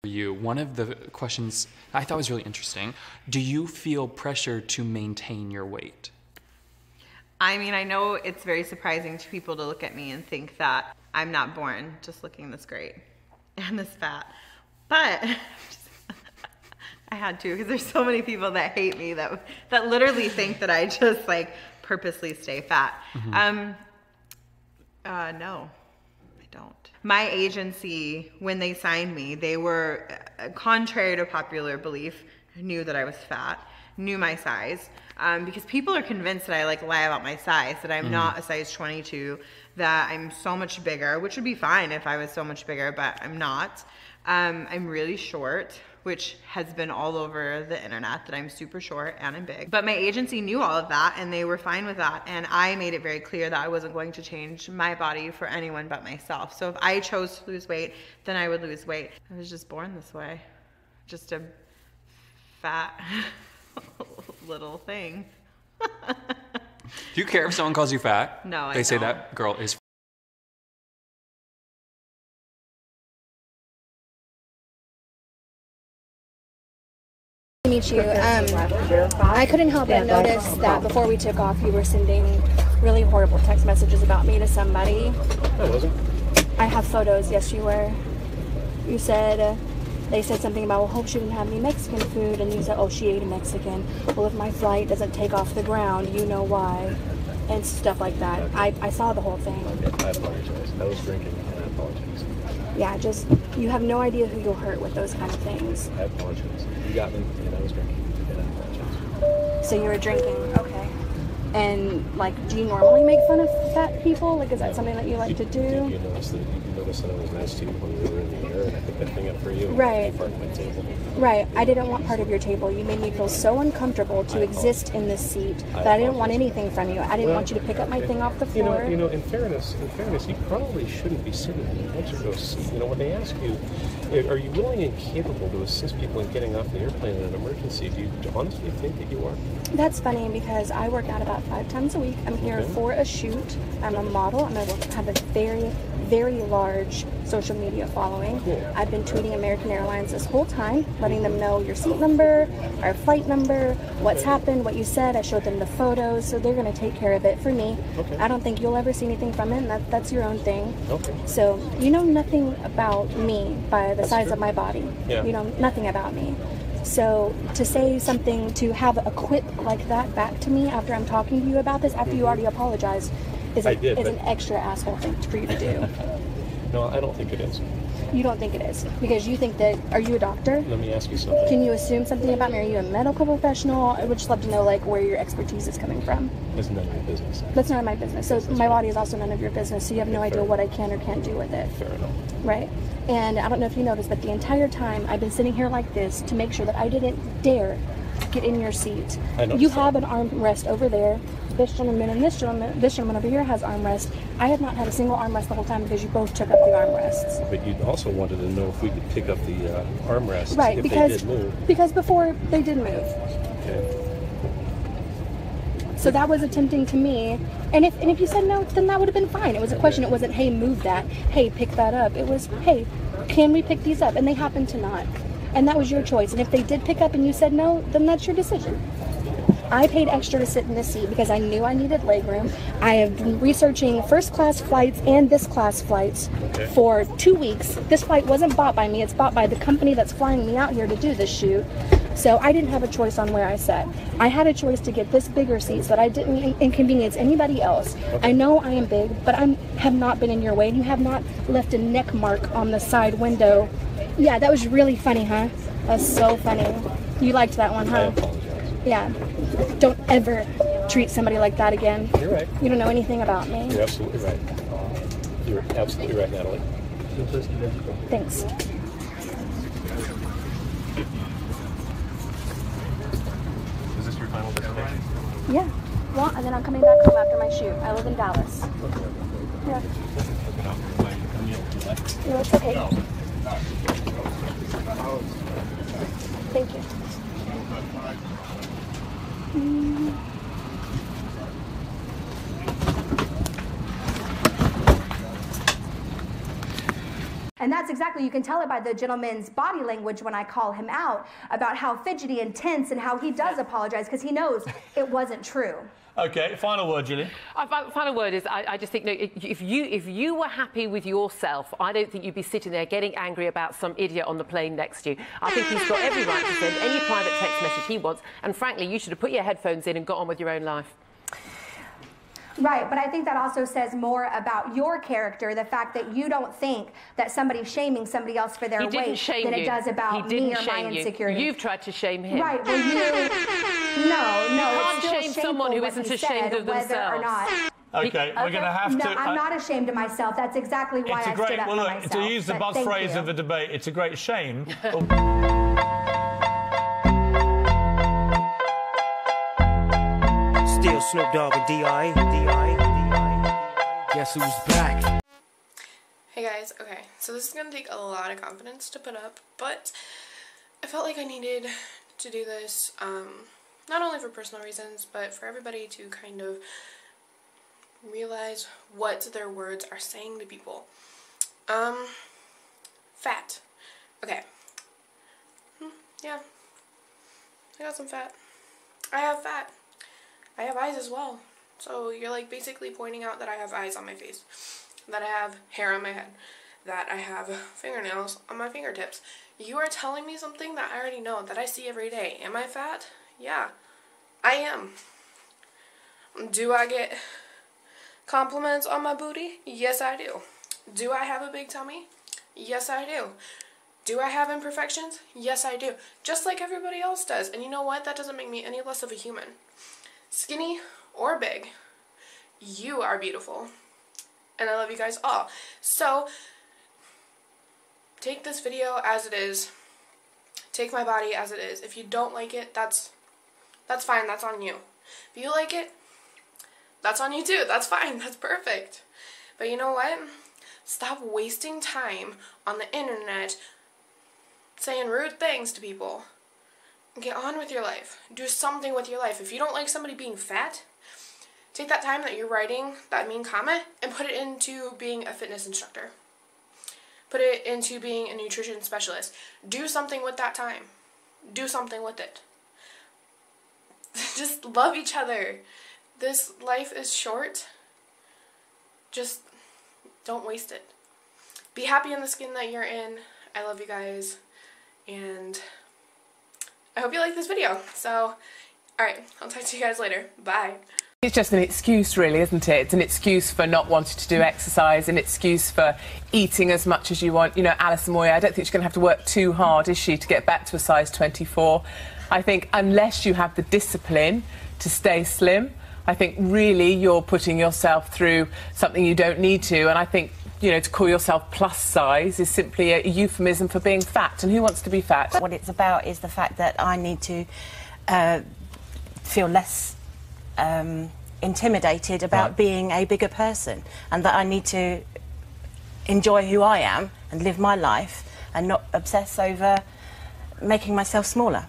you. One of the questions I thought was really interesting, do you feel pressure to maintain your weight? I mean, I know it's very surprising to people to look at me and think that I'm not born just looking this great and this fat, but I had to, because there's so many people that hate me that literally think that I just like purposely stay fat. No, I don't. My agency, when they signed me, they were, contrary to popular belief, knew that I was fat, knew my size, because people are convinced that I like lie about my size, that I'm not a size 22, that I'm so much bigger, which would be fine if I was so much bigger, but I'm not. I'm really short, which has been all over the internet that I'm super short and I'm big. But my agency knew all of that and they were fine with that. And I made it very clear that I wasn't going to change my body for anyone but myself. So if I chose to lose weight, then I would lose weight. I was just born this way. Just a fat little thing. Do you care if someone calls you fat? No, I don't. They say that girl is Meet you. I couldn't help but notice that before we took off, you were sending really horrible text messages about me to somebody. I wasn't. I have photos. Yes, you were. You said, they said something about, well, hope she didn't have any Mexican food, and you said, oh, she ate a Mexican. Well, if my flight doesn't take off the ground, you know why, and stuff like that. I saw the whole thing. Okay, I apologize. I was drinking, and I apologize. Yeah, just, you have no idea who you'll hurt with those kind of things. I apologize. You got me, and I was drinking, and I apologize. So you were drinking, okay. And, like, do you normally make fun of fat people? Like, is that something that you like to do? Did you notice that I was nice to you when we were in the air, and I picked that thing up for you? Right. Part of my table. Right. I didn't want part of your table. You made me feel so uncomfortable to exist in this seat that I didn't want anything from you. I didn't want you to pick up my thing off the floor. You know, in fairness, you probably shouldn't be sitting in an extra seat. You know, when they ask you, are you willing and capable to assist people in getting off the airplane in an emergency, do you honestly think that you are? That's funny because I work out about 5 times a week. I'm here for a shoot. I'm a model. I have a very, very large social media following. Cool. I've been tweeting American Airlines this whole time, letting them know your seat number, our flight number, what's happened, what you said. I showed them the photos, so they're going to take care of it for me. Okay. I don't think you'll ever see anything from it, and that's your own thing. Okay. So you know nothing about me by the size of my body. Yeah. You know nothing about me. So to say something, to have a quip like that back to me after I'm talking to you about this, after you already apologized, is an extra asshole thing for you to do. No, I don't think it is. You don't think it is? Because you think that, are you a doctor? Let me ask you something. Can you assume something about me? Are you a medical professional? I would just love to know, like, where your expertise is coming from. It's none of your business. That's none of my business. So my body is also none of your business, so you have no idea what I can or can't do with it. Fair enough. Right. And I don't know if you noticed, but the entire time I've been sitting here like this to make sure that I didn't dare get in your seat. You have an armrest over there. This gentleman and this gentleman over here has armrest. I have not had a single armrest the whole time because you both took up the armrests. But you also wanted to know if we could pick up the armrests if they did move. Because before they did move. Okay. So that was tempting to me. And if you said no, then that would have been fine. It was a question. It wasn't, hey, move that. Hey, pick that up. It was, hey, can we pick these up? And they happened to not. And that was your choice. And if they did pick up and you said no, then that's your decision. I paid extra to sit in this seat because I knew I needed legroom. I have been researching first class flights and this class flights for 2 weeks. This flight wasn't bought by me. It's bought by the company that's flying me out here to do this shoot. So I didn't have a choice on where I sat. I had a choice to get this bigger seat so that I didn't inconvenience anybody else. I know I am big, but I have not been in your way. And you have not left a neck mark on the side window. Yeah, that was really funny, huh? That's so funny. You liked that one, huh? I apologize. Yeah. Don't ever treat somebody like that again. You're right. You don't know anything about me. You're absolutely right. You're absolutely right, Natalie. Thanks. Is this your final destination? Yeah. Well, and then I'm coming back home after my shoot. I live in Dallas. Yeah. No, it's okay. Thank you. And that's that's exactly, you can tell it by the gentleman's body language when I call him out about how fidgety and tense and how he does apologize because he knows it wasn't true. Okay, final word, Julie. Final word is, I just think, no, if you were happy with yourself, I don't think you'd be sitting there getting angry about some idiot on the plane next to you. I think he's got every right to send any private text message he wants, and frankly, you should have put your headphones in and got on with your own life. Right, but I think that also says more about your character, the fact that you don't think that somebody's shaming somebody else for their weight than it does about me or my insecurity. You've tried to shame him. Right, well, no, you it's can't shame someone who isn't ashamed of themselves. Whether or not. Okay, we're going to have No, to... I'm not ashamed of myself. That's exactly why I stood up for myself. To use the buzz phrase of the debate, it's a great shame. Still Snoop Dogg and D.I. Guess who's back? Hey guys, okay, so this is going to take a lot of confidence to put up, but I felt like I needed to do this, not only for personal reasons, but for everybody to kind of realize what their words are saying to people. Fat. Okay. Yeah. I got some fat. I have fat. I have eyes as well. So you're like basically pointing out that I have eyes on my face, that I have hair on my head, that I have fingernails on my fingertips. You are telling me something that I already know, that I see every day. Am I fat? Yeah, I am. Do I get compliments on my booty? Yes, I do. Do I have a big tummy? Yes, I do. Do I have imperfections? Yes, I do. Just like everybody else does. And you know what? That doesn't make me any less of a human. Skinny or big, you are beautiful. And I love you guys all. So, take this video as it is. Take my body as it is. If you don't like it, that's fine. That's on you. If you like it, that's on you too. That's fine. That's perfect. But you know what? Stop wasting time on the internet saying rude things to people. Get on with your life. Do something with your life. If you don't like somebody being fat, take that time that you're writing that mean comment and put it into being a fitness instructor. Put it into being a nutrition specialist. Do something with that time. Do something with it. Just love each other. This life is short. Just don't waste it. Be happy in the skin that you're in. I love you guys. And I hope you like this video. So, alright, I'll talk to you guys later. Bye. It's just an excuse, really, isn't it? It's an excuse for not wanting to do exercise, an excuse for eating as much as you want. You know, Alison Moyer, I don't think she's going to have to work too hard, is she, to get back to a size 24? I think unless you have the discipline to stay slim, I think really you're putting yourself through something you don't need to. And I think, you know, to call yourself plus size is simply a euphemism for being fat. And who wants to be fat? What it's about is the fact that I need to feel less intimidated about being a bigger person, and that I need to enjoy who I am and live my life and not obsess over making myself smaller.